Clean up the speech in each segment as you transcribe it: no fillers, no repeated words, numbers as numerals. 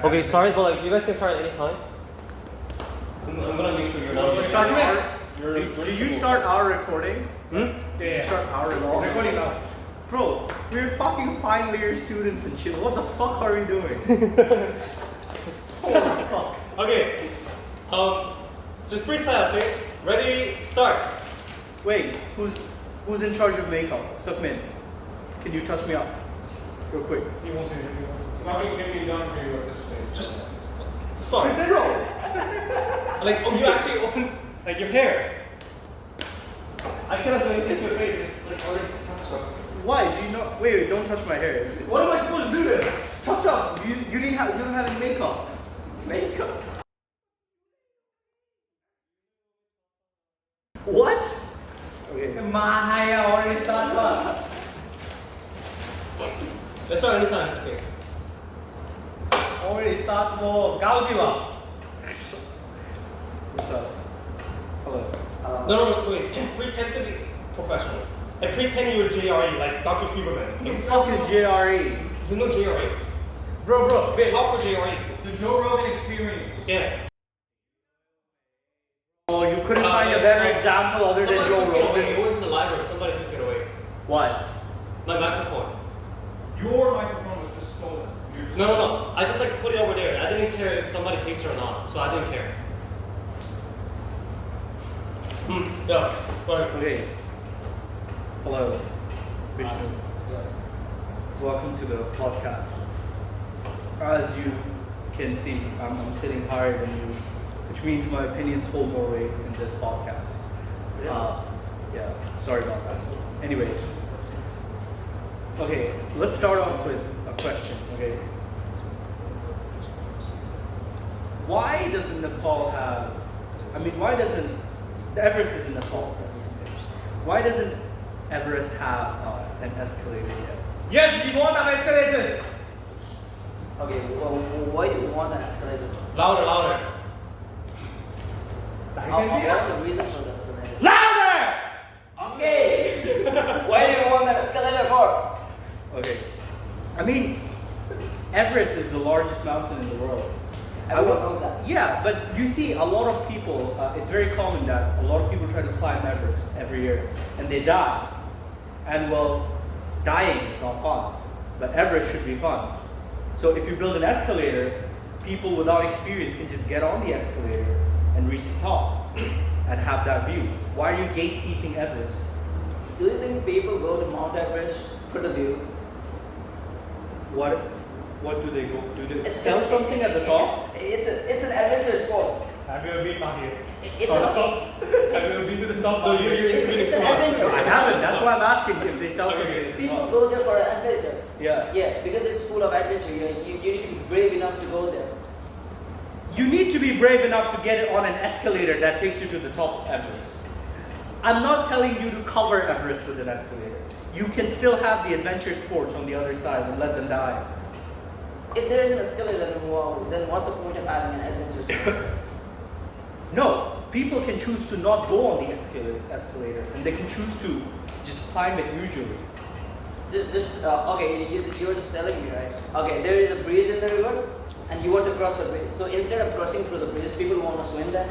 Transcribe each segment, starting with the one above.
Okay, sorry, but like you guys can start at any time. I'm gonna make sure you're not. Did you start our recording? Hmm? Did you start our recording? Recording now. Bro, we're fucking final year students and shit. What the fuck are we doing? Holy fuck. Okay. Just freestyle, okay? Ready? Start. Wait, who's in charge of makeup? Sukmin, can you touch me up real quick? He wants to. Nothing can be done for you at this stage. Just start. Bro, Like, oh, you actually open like your hair. I cannot do anything to your face. It's like already catastrophic. why? Do you not? Wait, don't touch my hair. What am I supposed to do then? Touch up. You don't have any makeup. Makeup. What? Okay. Mahaya already start one. Let's start anytime. It's okay. Already start more. 高兴了。 What's up? Hello. No, wait. Pretend to be professional. Like pretend you're JRE, like Dr. Huberman. What the fuck is JRE? You know JRE? Bro. Wait, how for JRE? The Joe Rogan Experience. Yeah. Oh, you couldn't find a better example other than Joe Somebody took it away. It Rogan. was in the library. Somebody took it away. What? My microphone. Your microphone was just stolen. No. I just like put it over there. I didn't care if somebody takes it or not, so I didn't care. Yeah. But Okay. Hello, Bishnu. Welcome to the podcast. As you can see, I'm sitting higher than you, which means my opinions hold more weight in this podcast. Yeah, sorry about that. Anyways, okay, let's start off with a question, okay? Why doesn't Nepal have, why doesn't, the Everest is in Nepal, so why doesn't Everest have an escalator yet? Yes, we want our escalators. Okay, well, why do you want an escalator? louder. What are the reasons for the escalator? Louder! Okay! Why do you want an escalator for? Okay, Everest is the largest mountain in the world. Everyone knows that. Yeah, but you see, a lot of people, it's very common that a lot of people try to climb Everest every year and they die. And well, dying is not fun, but Everest should be fun. So if you build an escalator, people without experience can just get on the escalator and reach the top and have that view. Why are you gatekeeping Everest? Do you think people go to Mount Everest for the view? What do they go? Do they It's- sell something at the top? It's an adventure sport. Have you ever been down here? It's To the a, top? Have you ever been to the top? No, you're intervening it's too an much. adventure. I haven't. That's why I'm asking if they sell something. People go there for an adventure. Yeah. Yeah, because it's full of adventure. You need to be brave enough to go there. You need to be brave enough to get it on an escalator that takes you to the top of Everest. I'm not telling you to cover Everest with an escalator. You can still have the adventure sports on the other side and let them die. If there is an escalator, then what's the point of having an adventure sport? No, people can choose to not go on the escalator and they can choose to just climb it usually. Okay, you were just telling me, right? Okay, there is a bridge in the river, and you want to cross the bridge. So instead of crossing through the bridge, people want to swim there.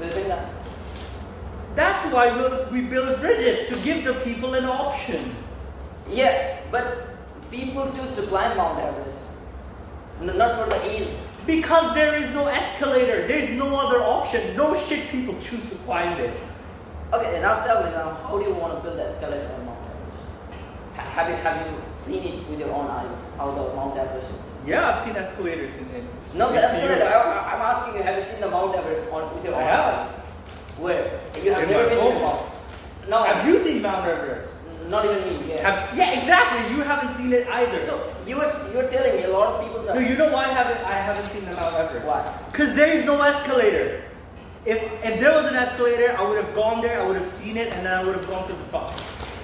Do you think that? That's why we build bridges, to give the people an option. Yeah, but people choose to climb Mount Everest, not for the ease. Because there is no escalator, there is no other option. No shit, people choose to climb it. Okay, now tell me now, how do you want to build the escalator on Mount Everest? Have you seen it with your own eyes? How the Mount Everest is? Yeah, I've seen escalators in No, the in escalator. Europe. I'm asking you, have you seen the Mount Everest with your I own have. eyes? Where? You have In never my been to phone. the Mount. No. Have you seen Mount Everest? Not even me. Yeah. Yeah, exactly. You haven't seen it either. So you're telling me a lot of people. No, you know why I haven't seen the Mount Everest? Why? Because there is no escalator. If there was an escalator, I would have gone there, I would have seen it, and then I would have gone to the top.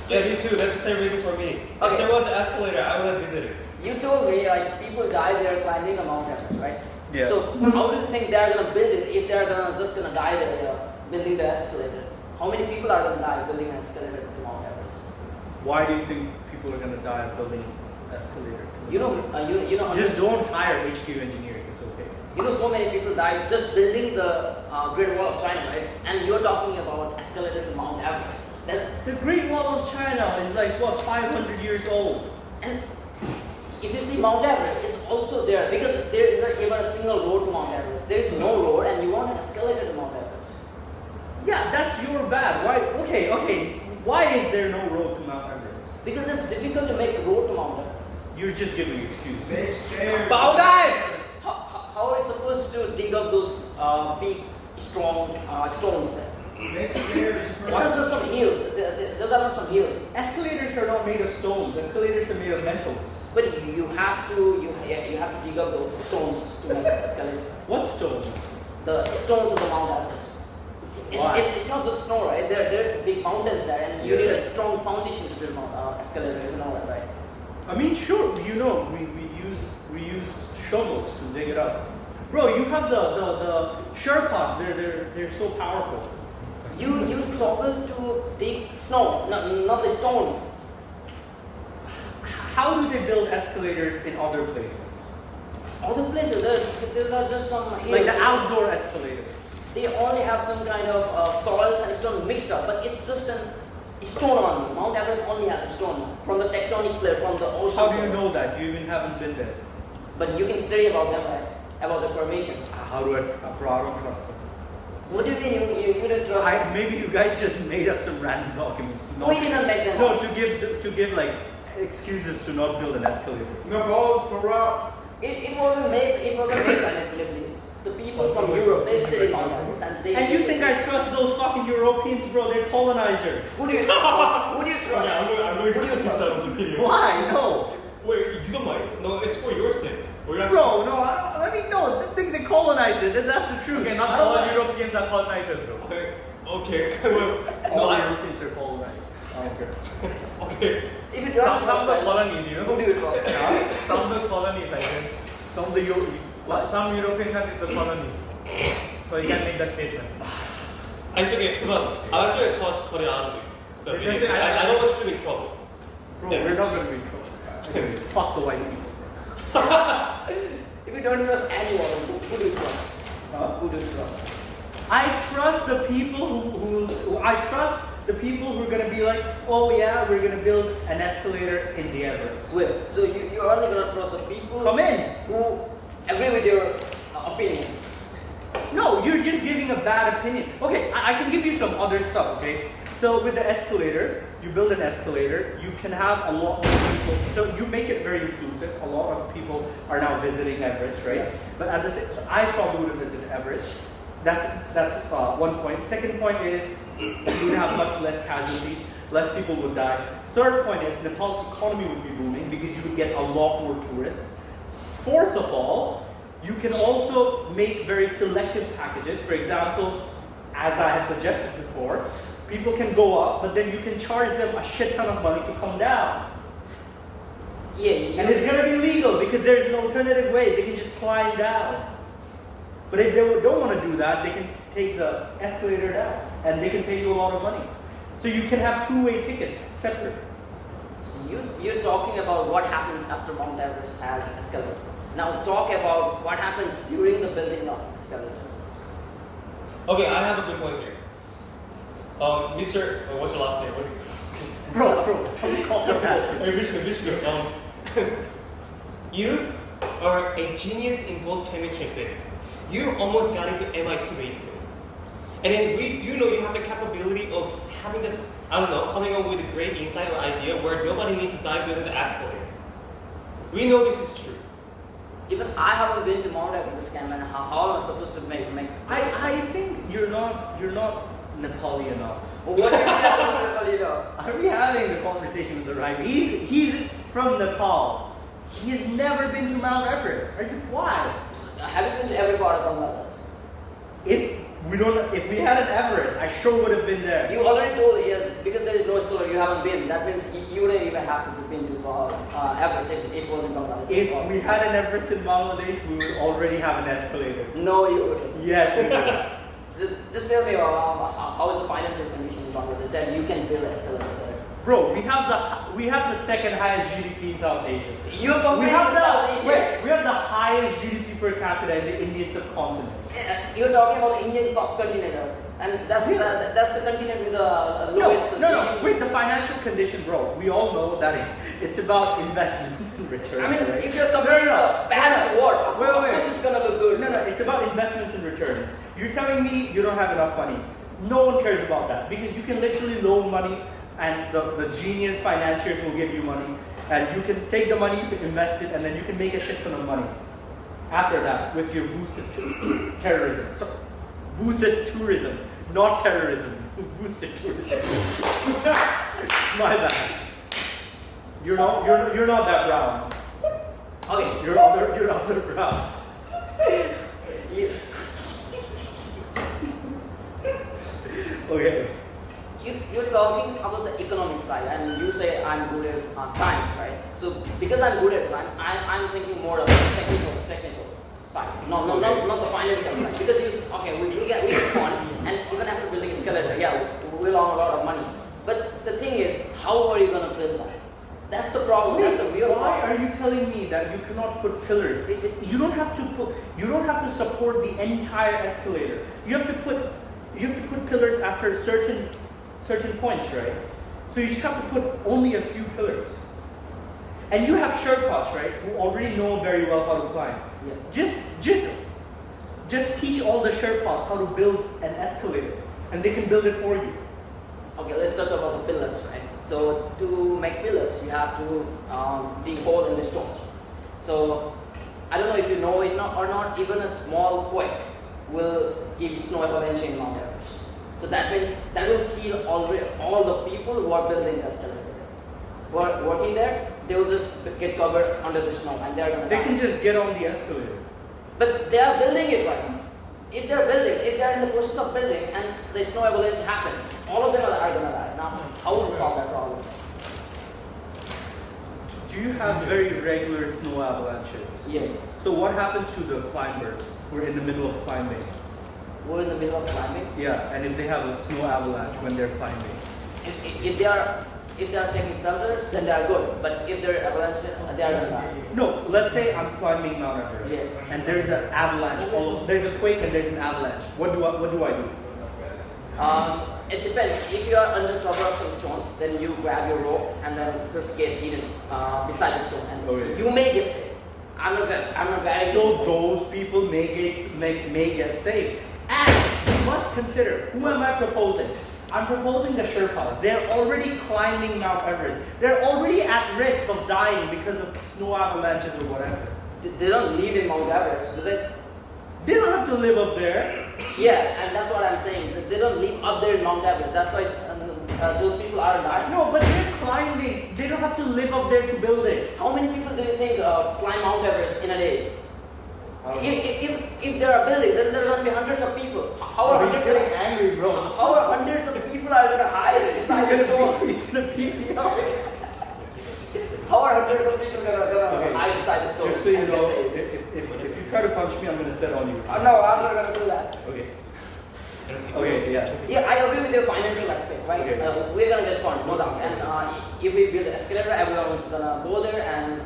Yeah, me too. That's the same reason for me. Okay. If there was an escalator, I would have visited. You told me like people die there climbing a Mount Everest, right? Yeah. So how do you think they're gonna build it if they're just gonna die there building the escalator? How many people are gonna die building an escalator to Mount Everest? Why do you think people are gonna die building escalator? You know. Just don't hire HQ engineers. You know, so many people died just building the Great Wall of China, right? And you're talking about escalator to Mount Everest. That's The Great Wall of China is like what 500 years old. and if you see Mount Everest, it's also there because there isn't even a single road to Mount Everest. There is no road, and you want an escalator to Mount Everest. Yeah, that's your bad. Why? Okay. Why is there no road to Mount Everest? Because it's difficult to make a road to Mount Everest. You're just giving excuses. Big stairs. Bow down! How are you supposed to dig up those big, strong stones there? Big stairs. It's not just some hills. Those are not some hills. Escalators are not made of stones. Escalators are made of metals. But you have to dig up those stones to make an escalator. What stones? The stones of the Mount Everest. Why? It's not just snow, right? There's big mountains there, and you need a strong foundation to build escalator. You know that, right? I mean, sure. You know, we use shovels to dig it up. Bro, you have the Sherpas. They're so powerful. You use shovel to dig snow, not the stones. How do they build escalators in other places? Other places, there are just some hills. Like the outdoor escalators. They only have some kind of soils and stone mixed up, but it's just a stone on. Mount Everest only has a stone from the tectonic plate, from the ocean. How do you know that? You even haven't been there. But you can study about them, right? About the formation. How do I trust them? What do you mean you didn't trust? Maybe you guys just made up some random documents. No, we didn't make them. No, to give like excuses to not build an escalator. No, both corrupt. It wasn't made by Nepalese. The people from Europe, they studied Mount Everest, And you think I trust those fucking Europeans, bro? They're colonizers. Who do you trust? Who do you Okay, trust? I'm going to cut this out of the video. Why? No. Wait, you don't mind? No, it's for your sake. We're actually- Bro, no, I mean, no, they colonized it, that's the truth. Okay, not I don't all like- Europeans are colonizers, bro. Okay. Well, no, All I. Europeans are colonized. Okay. Okay. If you don't Some of the trust, colonies, you who do know. you trust? Some of the colonies, I think. Some of the Some European countries the colonies. So you can make the statement. Actually, come on. I'll actually cut it out of the It's video. just- I don't want you to be in trouble. Bro, Yeah. we're not gonna be in trouble. Anyways, fuck the white people. If you don't trust anyone, who do you trust? Huh? Who do you trust? I trust the people I trust the people who are gonna be like, oh yeah, we're gonna build an escalator in the Everest. Wait, so you're only gonna trust the people Come in. who agree with your opinion. No, you're just giving a bad opinion. Okay, I can give you some other stuff, okay? So with the escalator, you build an escalator, you can have a lot more people. So you make it very inclusive. A lot of people are now visiting Everest, right? But at the same so I probably would have visited Everest. That's one point. Second point is you would have much less casualties, less people would die. Third point is Nepal's economy would be booming because you would get a lot more tourists. Fourth of all, you can also make very selective packages. For example, as I have suggested before, people can go up, but then you can charge them a shit ton of money to come down. Yeah, And it's gonna be legal because there's an alternative way. They can just climb down. But if they don't want to do that, they can take the escalator down and they can pay you a lot of money. So you can have two-way tickets separate. You're talking about what happens after Mount Everest has escalator. Now talk about what happens during the building of escalator. Okay, I have a good point here. Mr. What's your last name? Bro, don't call them that. Bishnu. You are a genius in both chemistry and physics. You almost got into MIT basically. And then we do know you have the capability of having the, coming up with a great insight or idea where nobody needs to dive into the escalator. We know this is true. Even I haven't been to Mount Everest, and how am I supposed to make? I think you're not Nepali enough. Well, what do you mean, you know? Are we having the conversation with the right? He's from Nepal. He's never been to Mount Everest. Why? Have you been to every part of Bangladesh? If we had an Everest, I sure would have been there. You already told because there is no solar, you haven't been. That means you wouldn't even have to been to Everest if it wasn't Bangladesh. If we had an Everest in Bangladesh, we would already have an escalator. No, you wouldn't. Yes, we would. Just tell me how is the financial condition in Bangladesh that you can build escalator there? Bro, we have we have the second highest GDP in South Asia. You're We comparing have with South Asia. we have the highest GDP per capita in the Indian subcontinent. You're talking about the Indian subcontinent, and that's the continent with the lowest. No. Wait, the financial condition, bro. We all know that it's about investments and returns. I mean, right? if you're comparing the bad and worse, of Wait. course it's gonna look good. No, it's about investments and returns. You're telling me you don't have enough money. No one cares about that because you can literally loan money and the genius financiers will give you money and you can take the money, you can invest it, and then you can make a shit ton of money after that with your boosted terrorism. So, boosted tourism, not terrorism. Boosted tourism. My bad. You're not that brown. Okay. You're other browns. Yes. Okay. You're talking about the economic side, and you say I'm good at science, right? So because I'm good at science, I'm thinking more of the technical side, not the financial side. Because we get fund, and even after building a skeleton, we'll earn a lot of money. But the thing is, how are you gonna build that? That's the problem. Wait, that's the real why problem. are you telling me that you cannot put pillars? You don't have to support the entire escalator. You have to put pillars after certain points, right? So you just have to put only a few pillars. And you have Sherpas, right, who already know very well how to climb. Yes. Just teach all the Sherpas how to build an escalator, and they can build it for you. Okay, let's talk about the pillars, right? So to make pillars, you have to dig hole in the stones. So I don't know if you know it or not, even a small quake will give snow avalanche in Mount Everest. So that means that will kill all the people who are building the escalator. Who are working there, they will just get covered under the snow and they're gonna die. They can just get on the escalator. But they are building it right now. If they're in the process of building and the snow avalanche happens, all of them are gonna die. Now, how will we solve that problem? Do you have very regular snow avalanches? Yeah. So what happens to the climbers who are in the middle of climbing? We're in the middle of climbing. Yeah, and if they have a snow avalanche when they're climbing? If they are taking shelters, then they are good. But if they're avalanche, they are gonna die. No, let's say I'm climbing Mount Everest, Yeah. and there's an avalanche. There's a quake and there's an avalanche. What do I do? It depends. If you are under cover of some stones, then you grab your rope and then just get hidden beside the stone, and Okay. you may get saved. I'm not guaranteeing. So those people may get saved. And you must consider, who am I proposing? I'm proposing the Sherpas. They're already climbing Mount Everest. They're already at risk of dying because of snow avalanches or whatever. They don't live in Mount Everest, do they? They don't have to live up there. Yeah, and that's what I'm saying. They don't live up there in Mount Everest. That's why those people are dying. No, but they're climbing. They don't have to live up there to build it. How many people do you think climb Mount Everest in a day? I don't know. If there are buildings, then there are going to be hundreds of people. How are He's hundreds getting of, angry, bro. how are hundreds of people are going to hide inside the stone? He's gonna beat me up. How are hundreds of people going to Okay. hide inside the stone? Just so you and know, get saved? if you try to punch me, I'm gonna set on you. No, I'm not going to do that. Okay. Okay, yeah. Yeah, I agree with your financial aspect, right? Okay. We're gonna get fund, no doubt. And if we build an escalator, everyone is gonna go there, and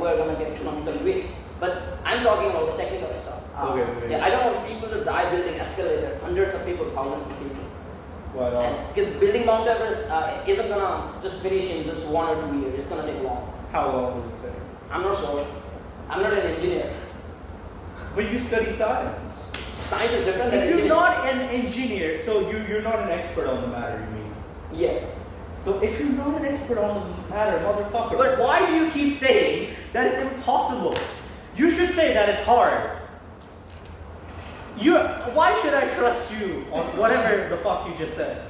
we're gonna get economical reach. But I'm talking about the technical stuff. Okay. Yeah, I don't want people to die building escalator, hundreds of people, thousands of people. Why not? And because building Mount Everest isn't gonna just finish in just 1 or 2 years. It's gonna take long. How long will it take? I'm not sure. I'm not an engineer. But you study science. Science is different than If you're engineering. not an engineer, so you're not an expert on the matter, you mean? Yeah. So if you're not an expert on the matter, motherfucker, but why do you keep saying that it's impossible? You should say that it's hard. Why should I trust you on whatever the fuck you just said?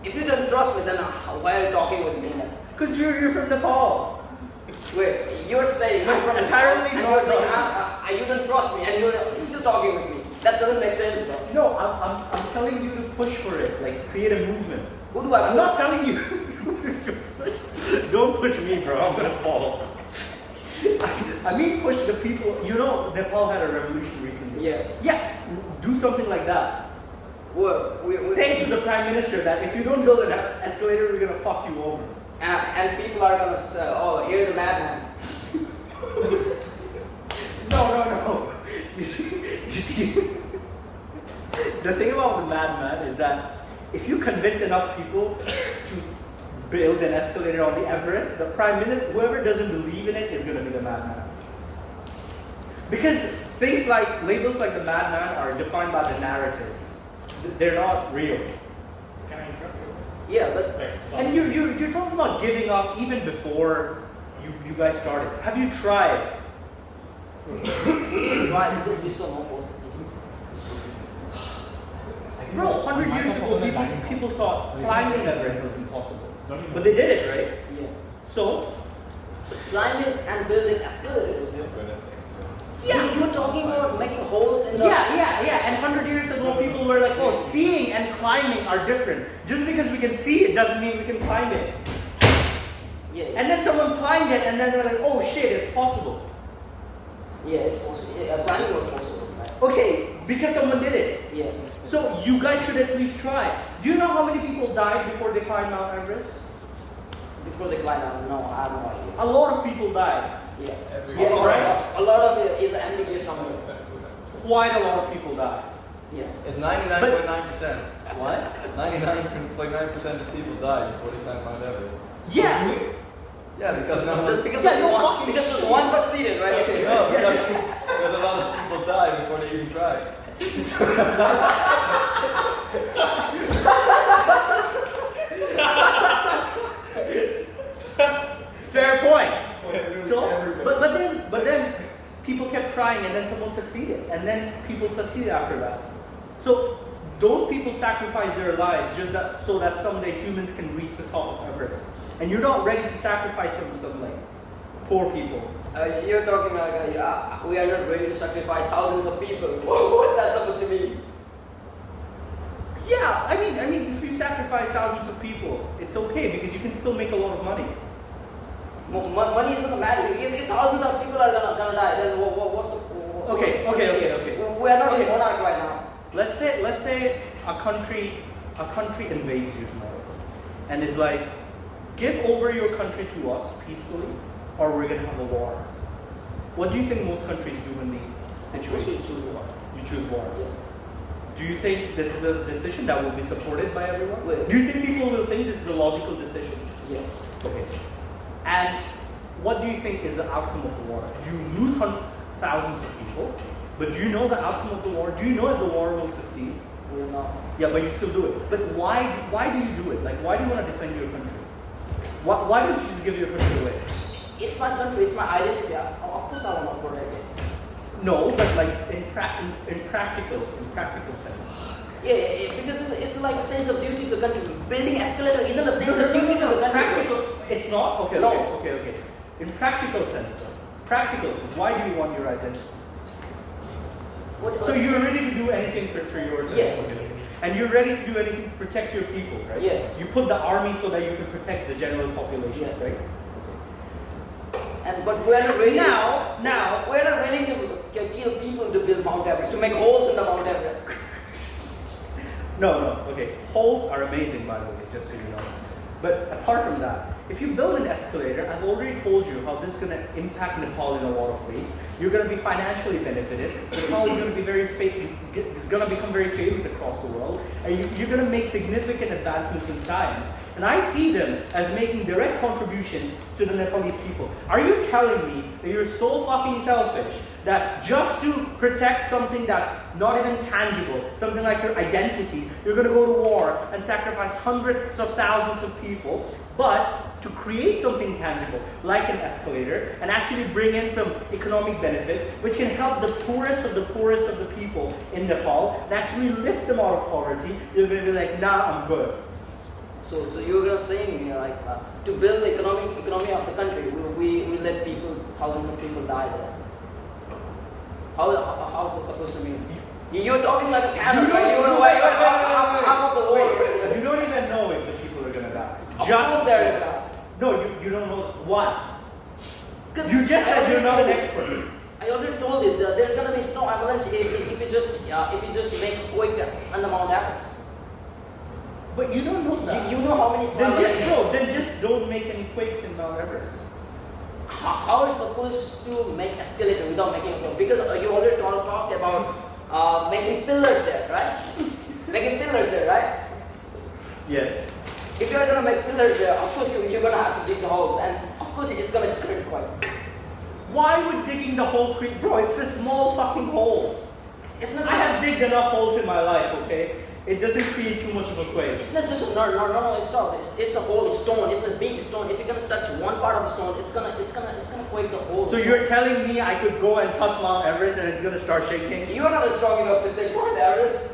If you don't trust me, then why are you talking with me then? Because you're from Nepal. Wait, you're saying I'm from Apparently and not. you're saying you don't trust me, and you're still talking with me. That doesn't make sense. Bro. No, I'm telling you to push for it, like create a movement. Who do I I'm push? not telling you. Don't push me, bro. I'm gonna fall. I mean, push the people. You know, Nepal had a revolution recently. Yeah. Yeah. Do something like that. We Say to the prime minister that if you don't build an escalator, we're gonna fuck you over. and people are gonna say, oh, here's a madman. No. You see, the thing about the madman is that if you convince enough people to build an escalator on the Everest, the prime minister, whoever doesn't believe in it, is going to be the madman. Because things like labels like the madman are defined by the narrative. They're not real. Can I interrupt you? Yeah, but And you're talking about giving up even before you guys started. Have you tried? why is this so more positive? Bro, 100 years ago, people thought climbing Everest was impossible. But they did it, right? Yeah. So, Climbing and building escalators is different. Yeah, you're talking about making holes in the. yeah. And 100 years ago, people were like, oh, seeing and climbing are different. Just because we can see it doesn't mean we can climb it. Yeah. And then someone climbed it, and then they're like, oh shit, it's possible. Yeah, it's possible. Climbing was possible, right? Okay, because someone did it. Yeah. So you guys should at least try. Do you know how many people died before they climbed Mount Everest? Before they climb out, no, I have no idea. A lot of people died. Yeah. Yeah, right? A lot of it is ambiguous number. Quite a lot of people died. Yeah. It's 99.9%. What? 99.9% of people died before they climbed Mount Everest. Yeah. Yeah, because no Just one. because Yeah, there's no one, fucking because shit. there's one succeeded, right? No, because a lot of people die before they even try. Fair point. So, but then people kept trying, and then someone succeeded, and then people succeeded after that. So those people sacrificed their lives so that someday humans can reach the top of Everest. And you're not ready to sacrifice some like poor people. You're talking like we are not ready to sacrifice thousands of people. What's that supposed to mean? Yeah, I mean, if you sacrifice thousands of people, it's okay because you can still make a lot of money. Money doesn't matter. If thousands of people are gonna die, then what's the? Okay. We are not in monarch right now. Let's say a country invades you tomorrow, and is like, give over your country to us peacefully, or we're gonna have a war. What do you think most countries do in these situations? You choose war. Yeah. Do you think this is a decision that will be supported by everyone? Wait. Do you think people will think this is a logical decision? Yeah. Okay. And what do you think is the outcome of the war? You lose thousands of people, but do you know the outcome of the war? Do you know if the war will succeed? We're not. Yeah, but you still do it. But why do you do it? Like, why do you want to defend your country? Why don't you just give your country away? It's my country. It's my identity. Of course, I want to protect it. No, but like in practical sense. Yeah, because it's like a sense of duty to the country. Building escalator isn't a sense of duty to the country. Practical, it's not? Okay, No. okay. In practical sense though. Practical sense, why do you want your identity? So you're ready to do anything for yours? Yeah. Okay. And you're ready to do anything to protect your people, right? Yeah. You put the army so that you can protect the general population, Yeah. right? But we're not ready. Now, We're not willing to kill people to build Mount Everest, to make holes in the Mount Everest. no, okay. Holes are amazing, by the way, just so you know. But apart from that, if you build an escalator, I've already told you how this is going to impact Nepal in a lot of ways. You're going to be financially benefited. Nepal is going to be it's going to become very famous across the world, and you're going to make significant advancements in science. And I see them as making direct contributions to the Nepalese people. Are you telling me that you're so fucking selfish that just to protect something that's not even tangible, something like your identity, you're going to go to war and sacrifice hundreds of thousands of people, but to create something tangible, like an escalator, and actually bring in some economic benefits, which can help the poorest of the people in Nepal, and actually lift them out of poverty, you're going to be like, nah, I'm good. So you're gonna saying like to build the economy of the country, we let thousands of people die there. How is it supposed to be? You're talking like a cannon, right? You're half of the world. You don't even know if the people are gonna die. Of course they're gonna die. No, you don't know why. You just said you're not an expert. I already told you that there's gonna be snow avalanche if you just make quake on the Mount Everest. But you don't know that. You know how many Then just don't make any quakes in Mount Everest. How are you supposed to make escalator without making a quake? Because you already talked about making pillars there, right? Making pillars there, right? Yes. If you're gonna make pillars there, of course you're gonna have to dig the holes, and of course it's gonna create quake. Why would digging the hole create? Bro, it's a small fucking hole. It's not. I have digged enough holes in my life, okay? It doesn't create too much of a quake. It's not just no. It's not. It's a whole stone. It's a big stone. If you're gonna touch one part of the stone, it's gonna quake the whole. So stone. you're telling me I could go and touch Mount Everest and it's gonna start shaking? You are not strong enough to say Mount Everest.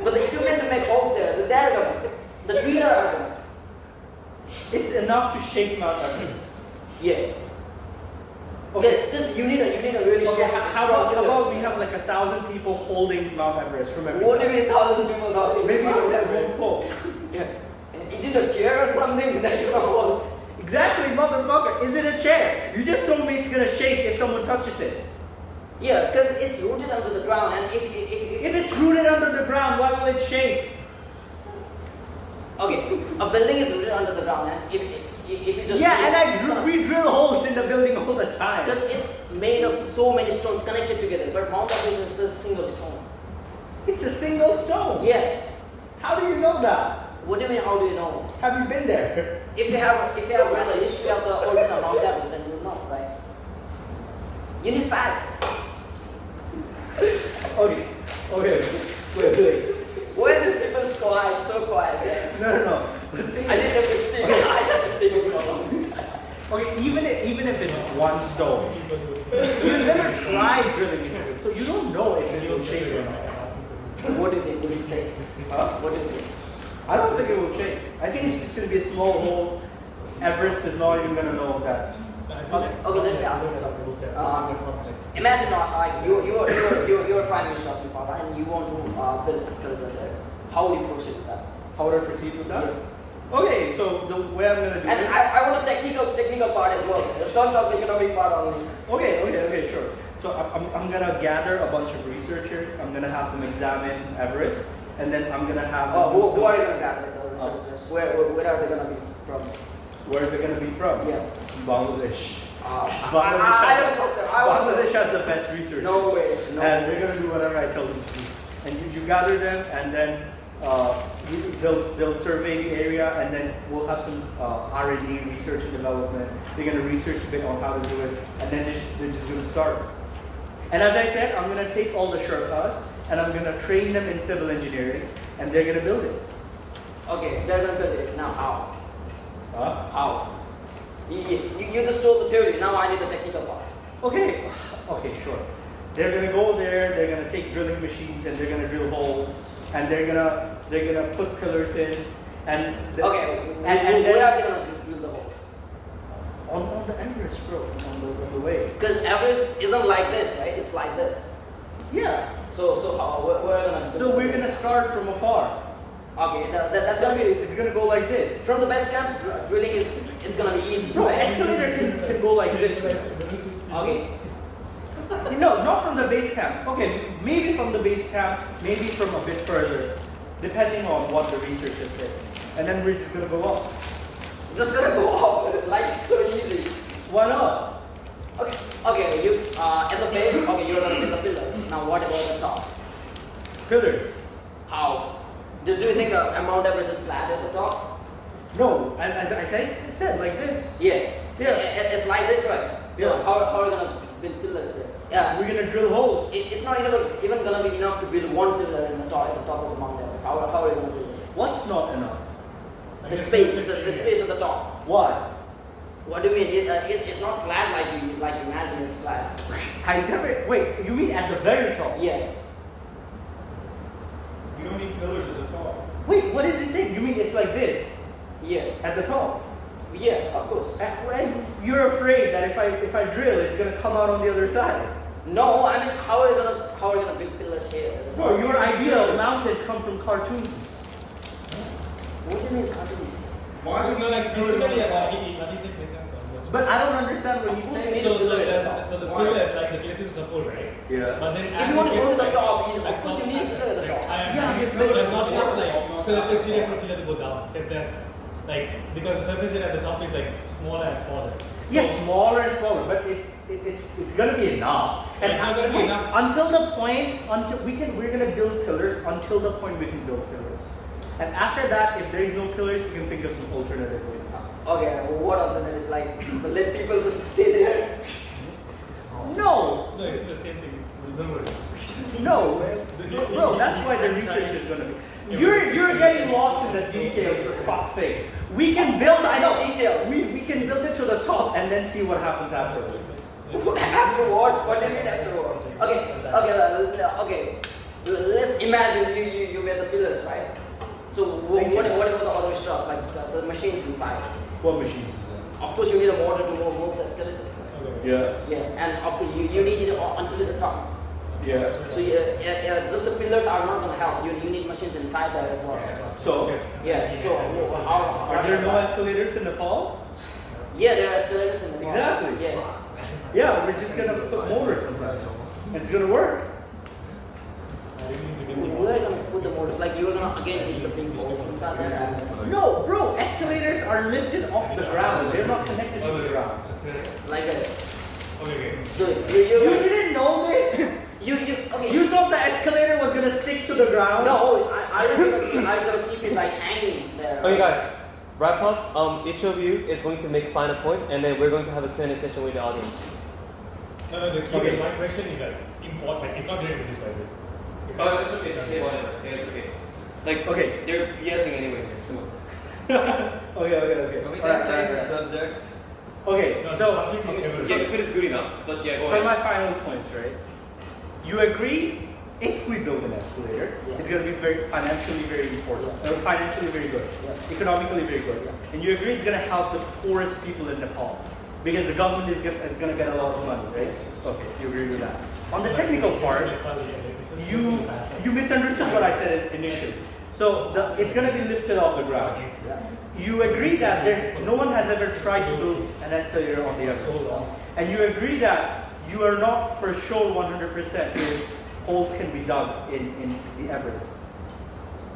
But the equipment to make holes there, they're gonna. The driller are gonna. It's enough to shake Mount Everest. Yeah. Okay. This you need a really Okay, strong. how about we have like 1,000 people holding Mount Everest from every What do side? you mean 1,000 people holding? Maybe Mount we'll Everest? pull. Yeah. Is it a chair or something that you can hold? Exactly, motherfucker. Is it a chair? You just told me it's gonna shake if someone touches it. Yeah, because it's rooted under the ground, and If it's rooted under the ground, why will it shake? okay, a building is rooted under the ground, and if you just We drill holes in the building all the time. because it's made of so many stones connected together, but Mount Everest is a single stone. It's a single stone. Yeah. How do you know that? What do you mean? How do you know? Have you been there? If you have read the history of the original Mount Everest, then you know, right? You need facts. Okay. Wait. Why is people quiet? So quiet. No. I didn't have to speak. I had to speak for long. Okay, even if it's one stone, you never tried drilling into it, so you don't know if it will shake or not. What do you think? Will it stay? Huh? What do you think? I don't think it will shake. I think it's just going to be a small hole. Everest is not even going to know that. Okay, let me ask you something. Imagine like you're Prime Minister of Nepal and you want to build a escalator there. How will you proceed with that? How would I proceed with that? Yeah. Okay, so the way I'm going to do And it. I want a technical part as well. Don't talk the economic part only. Okay, sure. So I'm going to gather a bunch of researchers. I'm going to have them examine Everest. And then I'm going to have them do Who are you going to gather the researchers? Where are they going to be from? Where are they going to be from? Yeah. Bangladesh. I don't trust them. Bangladesh has the best researchers. No way. And they're going to do whatever I tell them to do. And you gather them, and then they'll survey the area, and then we'll have some R&D, research and development. They're going to research a bit on how to do it, and then they're just going to start. And as I said, I'm going to take all the Sherpas, and I'm going to train them in civil engineering, and they're going to build it. Okay, they're going to build it. Now how? How? You just told the theory. Now I need the technical part. Okay, sure. They're gonna go there. They're gonna take drilling machines and they're gonna drill holes, and they're gonna put pillars in, and where are they gonna drill the holes? on the Everest, bro, on the way. Because Everest isn't like this, right? It's like this. Yeah. So how? Where are gonna? So we're gonna start from afar. Okay, that's gonna be. It's gonna go like this. From the base camp, drilling it's gonna be easy. Bro, right? escalator can go like this. Okay. No, not from the base camp. Okay, maybe from the base camp, maybe from a bit further, depending on what the researchers say. And then we're just gonna go up. Just gonna go up like so easy. Why not? Okay. You at the base. Okay, you're gonna build the pillars. Now what about the top? Pillars. How? Do you think Mount Everest is flat at the top? No, as I said, like this. Yeah. Yeah. It's like this, right? So Yeah. how are we gonna build pillars there? Yeah. We're gonna drill holes. It's not even gonna be enough to build one pillar in the top at the top of the Mount Everest. How are we gonna build it? What's not enough? The space at the top. Why? What do you mean? It's not flat like you imagine it's flat. I never. Wait, you mean at the very top? Yeah. You don't need pillars at the top. Wait, what is he saying? You mean it's like this Yeah. at the top? Yeah. Of course. And you're afraid that if I drill, it's gonna come out on the other side. No, I mean how are we gonna build pillars here? At the top? Bro, your idea of mountains come from cartoons. What do you mean countries? Why would No, like pillars on physically, the top? what is it makes sense though. But I don't understand what he's Of course saying. you need- So the pillar is like the basis of support, right? Yeah. But then If you want to go to the top, like of course you need a pillar at the top. Yeah, but but not like surface area for the pillar to go down. Because the surface area at the top is like smaller and smaller. Yes, smaller and smaller, but it's gonna be enough. And it's not gonna be enough until the point we're gonna build pillars until the point we can build pillars. And after that, if there is no pillars, we can think of some alternative ways. Okay, what alternatives? Like let people just stay there? No, No, it's the same thing. Don't worry. no, bro. That's why the research is gonna be. You're getting lost in the details. For fuck's sake, we can build. I know Details. We can build it to the top and then see what happens afterwards. Afterwards? What do you mean afterwards? Okay. Let's imagine you made the pillars, right? So what about the other stuff, like the machines inside? What machines? Of course, you need a motor to move the skeleton. Yeah. Yeah, and of course you need it until the top. Yeah. So just the pillars are not going to help. You need machines inside there as well. So. Yeah. So how Are there no escalators in Nepal? Yeah, there are escalators in the mall. Exactly. Yeah. Yeah, we're just gonna put motors inside. It's gonna work. Where are you going to put the motors? Like you're going to again put the big bolts inside there. No, bro, escalators are lifted off the ground. They're not connected to the ground. Like this. Okay. So You didn't know this? okay. You thought the escalator was gonna stick to the ground? No, I'm gonna keep it like hanging there. Okay, guys. Wrap up. Each of you is going to make a final point, and then we're going to have a Q&A session with the audience. No, the key Okay. my question is that important. It's not related to this, by the way. It's okay. Just say whatever. Yeah, it's okay. Like, Okay. they're BSing anyways. So. Okay. Can we Alright, change the alright. subject? Okay, No, the so subject is Everest. Yeah, if it is good enough. But yeah, go for my ahead. final points, right? You agree if we build an escalator, Yeah. it's gonna be financially very important. Yeah. Financially very good. Yeah. Economically very good. Yeah. And you agree it's gonna help the poorest people in Nepal. Because the government is gonna get a lot of money, right? Okay, you agree with that. On the technical part, you misunderstood what I said initially. So it's going to be lifted off the ground. You agree that no one has ever tried to build an escalator on the Everest. And you agree that you are not for sure 100% if holes can be dug in the Everest.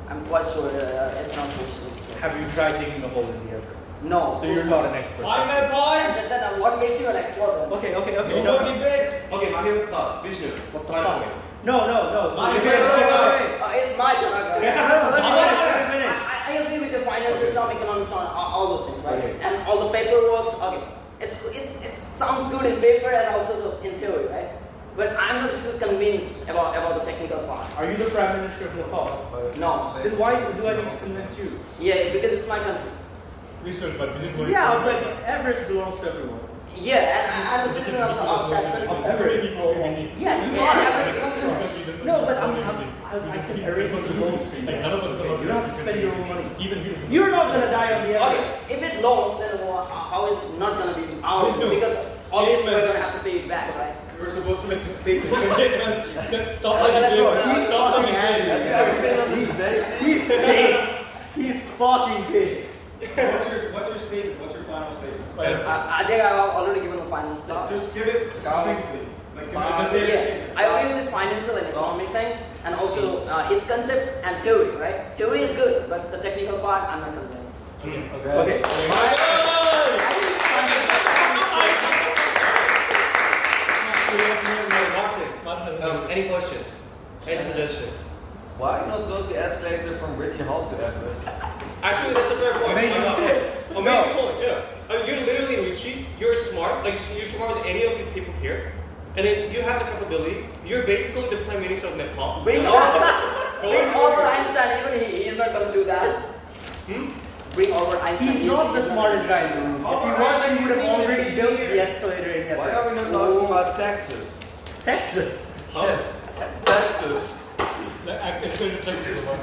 I'm quite sure it's not possible. Have you tried digging a hole in the Everest? No. So you're not an expert. Final point. And then what makes you an expert then? Okay. No more debate. Okay, Mahir, stop. Bishnu, What the final fuck? point. No. So My wait. turn. It's my turn. Okay. Let me finish. I agree with the finance, economic, all those things, right? Okay. And all the paperwork. Okay, it sounds good in paper and also in theory, right? But I'm not still convinced about the technical part. Are you the Prime Minister of Nepal? No. Then why do I need to convince you? Yeah, because it's my country. We should, but this is going Yeah, but Everest belongs to everyone. Yeah, and I'm a citizen of that country. Of Everest. Yeah, you are. No, but I can arrange the loans for you. Like, none of us You don't have to spend your own money. Even here. You're not gonna die on the Everest. Okay, if it loans, then how is it not gonna be ours? Bishnu, Because obviously we're statements. gonna have to pay it back, right? You were supposed to make the statement. Stop Okay, let's go. like Stop fucking like angry. He's pissed. He's fucking pissed. What's your statement? What's your final statement? I think I've already given the finance. Just give it succinctly. Like, Yeah, I agree with this financial and economic thing, and also his concept and theory, right? Theory is good, but the technical part, I'm not convinced. Okay. Martin, any question? Any suggestion? Why not go the escalator from Richie Hall to Everest? Actually, that's a fair point. Amazing Why not? point. Amazing point, yeah. I mean, you're literally Richie, you're smart, like you're smarter than any of the people here. And then you have the capability, you're basically the Prime Minister of Nepal. Bring over Einstein, even he is not going to do that. Bring over Einstein. He's not the smartest guy in the room. If he was, he would have already built the escalator in Why are we Everest. not talking about Texas? Texas. Yes, Texas. It's going to Texas a lot.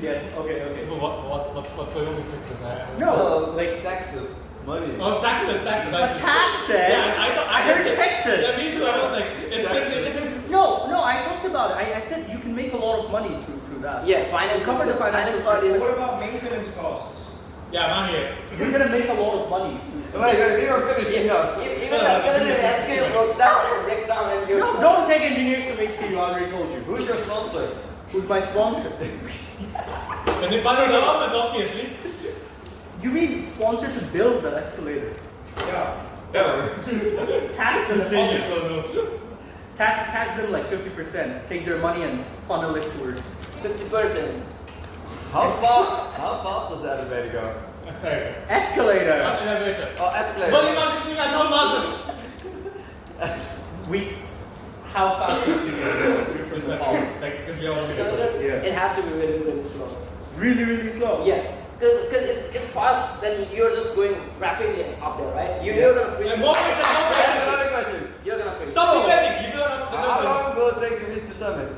Yes. Okay. What's going on with Texas? No, like Texas. Money. Oh, taxes. Texas. Yeah, I heard Texas. Yeah, me too. I was like, it's Texas. No, I talked about it. I said you can make a lot of money through that. Yeah, finance. Cover the financial part is. What about maintenance costs? Yeah, I'm here. You're gonna make a lot of money through. Wait, you are finishing up. Even the escalator breaks down and you. No, don't take engineers from HK. I already told you. Who's your sponsor? Who's my sponsor? When they buy the government, obviously. You mean sponsor to build the escalator? Yeah. Tax them, No. tax them like 50%. Take their money and funnel it towards. 50%. How fast does the elevator go? Okay. Escalator. Elevator. Oh, escalator. But you're not thinking I don't want How fast do you get from the hall? Like, because we are all Accelerator, Yeah. it has to be really, really slow. Really, really slow. Yeah, because it's fast, then you're just going rapidly up there, right? You're gonna freeze. And more question, more I question. have another question. You're gonna freeze. Stop debating. You don't have to How long will it take to reach the summit?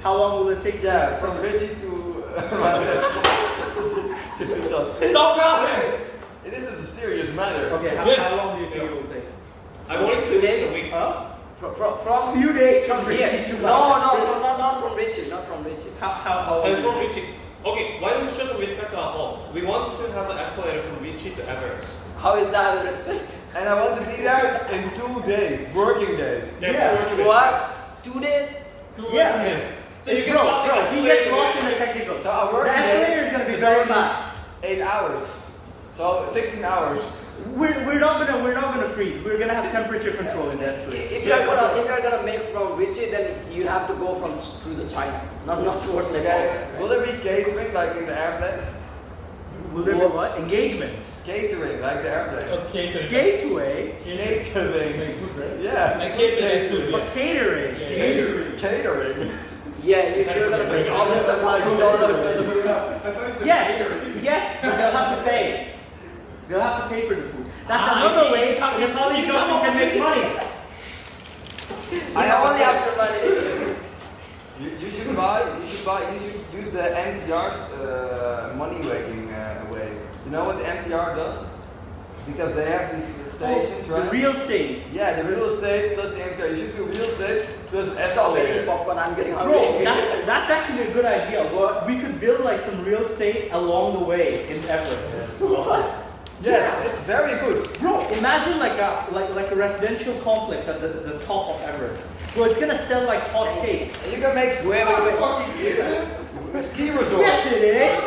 How long will it take? Yeah, from Richie to to the top. Stop laughing. This is a serious matter. Okay, Yes. how long do you think it will take? I wanted to do it in a week. Huh? From Few days from here. Richie to No, not from Richie, not from Richie. How And from Richie. Okay, why don't you show some respect to our hall? We want to have an escalator from Richie to Everest. How is that a respect? And I want to be there in 2 days, working days. Yeah. 2 working days. What? 2 days? Yeah. So you can bro, stop the he escalator gets lost in when- the technical. So our The working escalator day is gonna be very only fast. 8 hours. So 16 hours. We're not gonna freeze. We're gonna have temperature control in the escalator. If you're gonna make from Richie, then you have to go from through the China, not towards the Okay. Will there be catering like in the airplane? Will there be what? Engagements. Catering like the airplane. Okay. Gateway, Catering. Good, right? Yeah. And catering too. but catering. Yeah. Catering. Yeah, you're gonna bring all this $1,000 for the food. Yes, but they'll have to pay. They'll have to pay for the food. That's Ah, another I way see. the Nepali You come government up can make with- money. I have only a- after money. You should use the MTR's money making way. You know what the MTR does? Because they have these stations, The right? real estate. Yeah, the real estate plus the MTR. You should do real estate plus Stop making escalator. popcorn, I'm getting Bro, hungry. that's actually a good idea. We could build like some real estate along the way in Everest. Yes, it's very good. Bro, imagine like a residential complex at the top of Everest. Bro, it's gonna sell like hot cakes. And you can make Wait. ski resort. Yes, it is.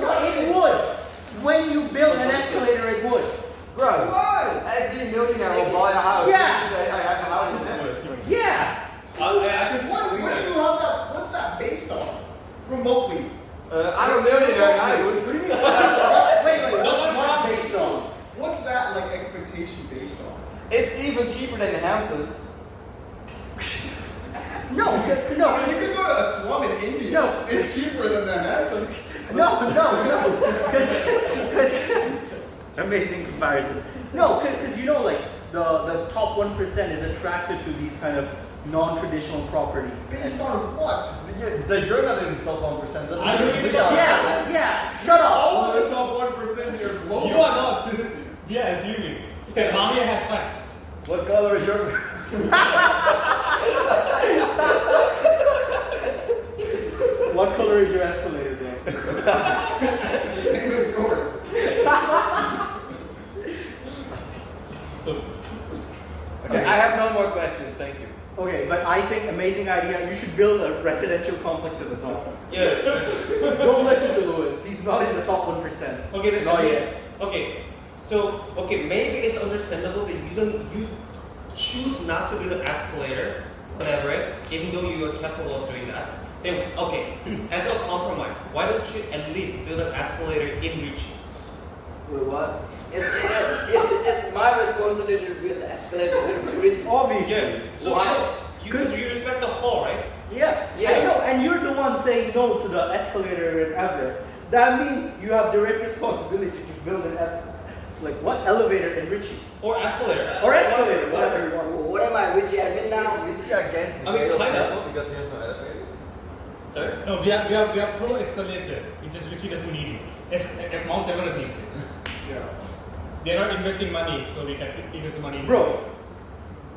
No, it would. When you build an escalator, it would. Bro, every millionaire will buy a house. Yeah. Just to say I have a house in Everest. Yeah. I can What do you have that? What's that based on? Remotely. I'm a millionaire and I would. Wait, what's what based on? What's that like expectation based on? It's even cheaper than the Hamptons. No. You could go to a slum in India. No. It's cheaper than the Hamptons. No. Because amazing comparison. No, because you know, like the top 1% is attracted to these kind of non-traditional properties. Based on what? You're not in the top 1%. Doesn't I don't even know. Yeah. Shut up. All of the top 1% here global. You are not. We are assuming. Okay, Mamiya has facts. What color is your? What color is your escalator, bro? Same as yours. So, Okay, I have no more questions. Thank you. Okay, but I think amazing idea. You should build a residential complex at the top. Yeah. Don't listen to Lewis. He's not in the top 1%. Okay, then, Not yet. Okay, so maybe it's understandable that you choose not to build an escalator on Everest, even though you are capable of doing that. Then okay, as a compromise, why don't you at least build an escalator in Richie? Wait, what? It's my responsibility to build the escalator in Richie. Obviously. So Why? because you respect the hall, right? Yeah, Yeah. I know, and you're the one saying no to the escalator in Everest. That means you have direct responsibility to build an elevator in Richie. Or escalator. Or escalator, whatever you want. What am I, Richie? I've been now. Is Richie against the I mean, sale of kinda. Apple because he has no elevators? Sorry? no, we are pro escalator. It just Richie doesn't need it. Mount Everest needs it. Yeah. They are not investing money, so we can invest the money. in Bro. Everest.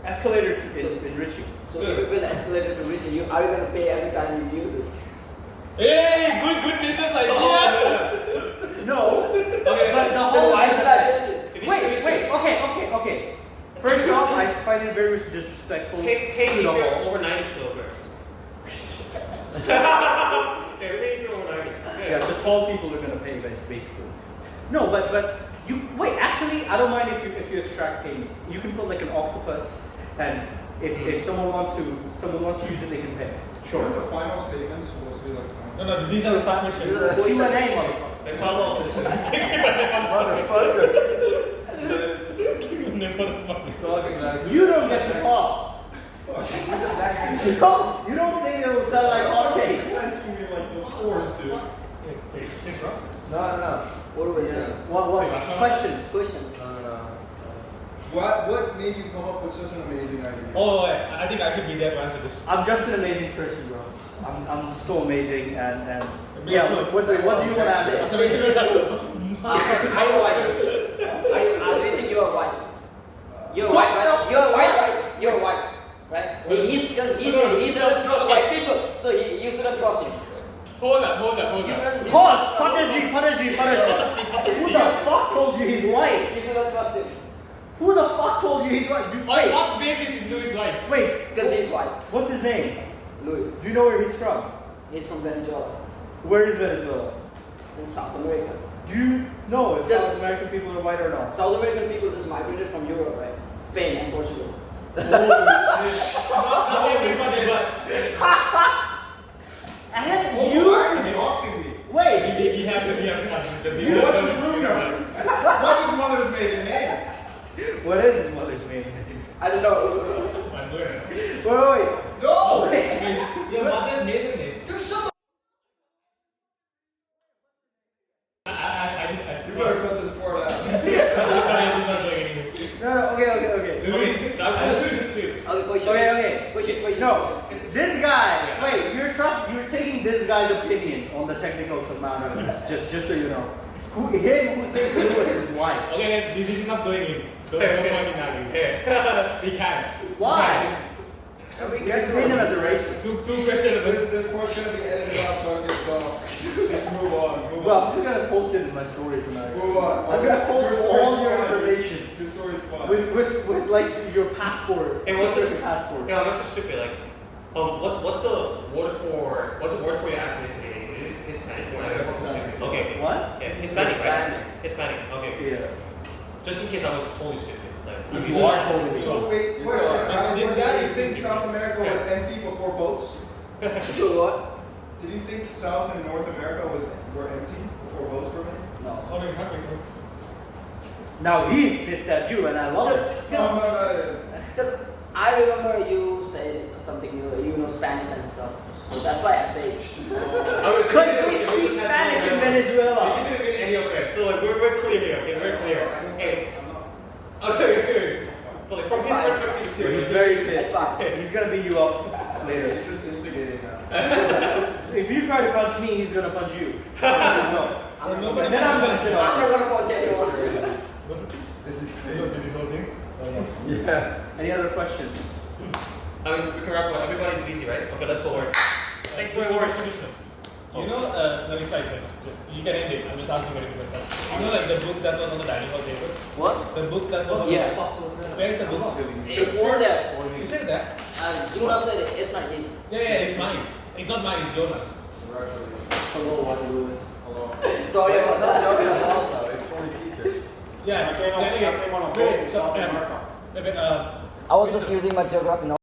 Escalator in Richie. So if you build an escalator to Richie, are you going to pay every time you use it? Hey, good business idea. No, Okay, but the Then whole why should I build it? If you Wait, finish- okay. First off, I find it very disrespectful Pay to me the for hall. over 90 kilograms. tall people are gonna pay basically. No, but you wait. Actually, I don't mind if you extract payment. You can put like an octopus, and if someone wants to use it, they can pay. Sure. The final statement's supposed to be like 20. No, these are the five questions. Q&A, motherfucker. The follow-up session. Motherfucker. Motherfucker. Talking like You don't get to talk. You don't think it will sound like hotcakes. Punching me like the force, dude. No. What do we say? What? Questions. Questions. No. What made you come up with such an amazing idea? Oh, wait, I think I should be there to answer this. I'm just an amazing person, bro. I'm so amazing and yeah. What do you want to answer? Are you white? I think you are white. You're white, right? You're white, right? You're white, right? Because he said he doesn't trust white people, so you shouldn't trust him. Hold up. Pause. Punish. Who the fuck told you he's white? You shouldn't trust him Who the fuck told you he's white? On what basis is Louis white? Wait. because he's white. What's his name? Louis. Do you know where he's from? He's from Venezuela Where is Venezuela? in South America. Do you know if South American people are white or not? South American people just migrated from Europe, right? Spain and Portugal. Not everybody, but And Why you are you doxing me? wait. we have the What's his room number? What's his mother's maiden name? What is his mother's maiden name? I don't know. Wait. No! Your mother's maiden name. Just shut the You better cut this part out. No, okay. Okay, I'm too. Okay, question. Okay. Question. No, this guy. Wait, you're taking this guy's opinion on the technicals of Mount Everest. Just so you know, who thinks Lewis is white? Okay, this is not going in. Don't point in now. We can't. Why? Can we You get to treat him it? as a racist. Two questions. This part's gonna be edited out so I don't get doxed. Let's move on. Bro, I'm just gonna post it in my story tonight. Move on. I'm gonna post all your fine. information Your story's fine. with like your passport. Hey, what's your it? passport? Yeah, that's just stupid. Like, what's the word for your ethnicity? Is it Hispanic? Or Hispanic. Okay. What? Yeah, Hispanic, right? Hispanic. Okay. Yeah. Just in case I was totally stupid. It's like, You are totally So stupid. wait, question. I have a This question. guy Did you is think thinking- South America was empty before boats? So what? Did you think South and North America were empty before boats were made? No. Now he's pissed at you, and I love it. No. Because I remember you said something, you know Spanish and stuff. So that's why I say it. Because they speak Spanish in You Venezuela. didn't mean any of it. So like we're clear here. Okay, we're clear. Hey. Okay. But like from his perspective too. He's very pissed. That's fine. He's gonna beat you up later. He's just instigating now. If you try to punch me, he's gonna punch you. No. Nobody Then I'm gonna sit I'm not on. gonna punch anyone. This is This crazy. whole thing. Yeah. Any other questions? I mean, we can wrap up. Everybody's busy, right? Okay, let's go work. Thanks for your work. You know, no, it's fine. You can end it. I'm just asking very quick. You know, like the book that was on the dining hall table. What? The book that was on Yeah. the. Where's the book? It's still there. You said that? Jonas said it. It's not his. Yeah, it's mine. It's not mine. It's Jonas. Hello, what Lewis. Hello. Sorry about Not that. joking also. It's for his teacher. Yeah. I came on a boat in South America. Wait, I was just using my geography.